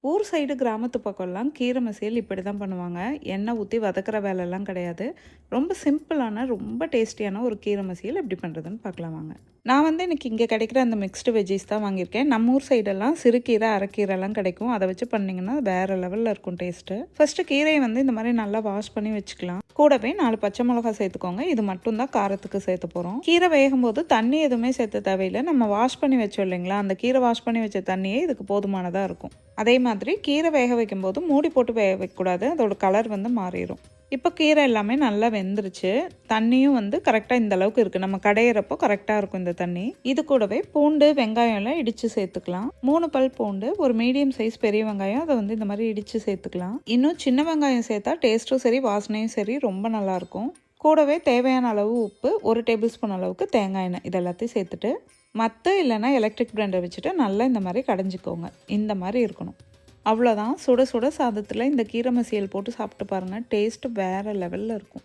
ஊர் சைடு கிராமத்து பக்கம்லாம் கீரை மசியல் இப்படி தான் பண்ணுவாங்க. எண்ணெய் ஊற்றி வதக்குற வேலைலாம் கிடையாது. ரொம்ப சிம்பிளான, ரொம்ப டேஸ்டியான ஒரு கீரை மசியல் எப்படி பண்ணுறதுன்னு பார்க்கலாம் வாங்க. நான் இன்றைக்கி இங்கே கிடைக்கிற அந்த மிக்ஸ்டு வெஜ்ஜீஸ் தான் வாங்கியிருக்கேன். நம்ம ஊர் சைடெல்லாம் சிறுகீரை, அரைக்கீரைலாம் கிடைக்கும். அதை வச்சு பண்ணிங்கன்னா வேறு லெவலில் இருக்கும் டேஸ்ட்டு. ஃபஸ்ட்டு கீரையை இந்த மாதிரி நல்லா வாஷ் பண்ணி வச்சுக்கலாம். கூடவே 4 பச்சை மிளகாய் சேர்த்துக்கோங்க. இது மட்டும் தான் காரத்துக்கு சேர்த்து போகிறோம். கீரை வேகும்போது தண்ணி எதுவுமே சேர்த்த தேவையில்லை. நம்ம வாஷ் பண்ணி வச்சோம் இல்லைங்களா, அந்த கீரை வாஷ் பண்ணி வச்ச தண்ணியே இதுக்கு போதுமானதாக இருக்கும். அதே மாதிரி கீரை வேக வைக்கும்போது மூடி போட்டு வேக வைக்கக்கூடாது. அதோட கலர் மாறிடும். இப்போ கீரை எல்லாமே நல்லா வெந்துருச்சு. தண்ணியும் கரெக்டாக இந்த அளவுக்கு இருக்குது. நம்ம கடையிறப்போ கரெக்டாக இருக்கும் இந்த தண்ணி. இது கூடவே பூண்டு, வெங்காயம் எல்லாம் இடித்து சேர்த்துக்கலாம். 3 பல் பூண்டு, ஒரு மீடியம் சைஸ் பெரிய வெங்காயம், அதை இந்த மாதிரி இடித்து சேர்த்துக்கலாம். இன்னும் சின்ன வெங்காயம் சேர்த்தா டேஸ்ட்டும் சரி, வாசனையும் சரி ரொம்ப நல்லாயிருக்கும். கூடவே தேவையான அளவு உப்பு, 1 டேபிள் ஸ்பூன் அளவுக்கு தேங்காய் எண்ணெய், இது எல்லாத்தையும் சேர்த்துட்டு இல்லைன்னா எலக்ட்ரிக் பிளெண்டர் வச்சுட்டு நல்லா இந்த மாதிரி கடைஞ்சிக்கோங்க. இந்த மாதிரி இருக்கணும். அவ்வளோதான். சுட சுட சாதத்தில் இந்த கீரை மசியல் போட்டு சாப்பிட்டு பாருங்கள். டேஸ்ட்டு வேறு லெவலில் இருக்கும்.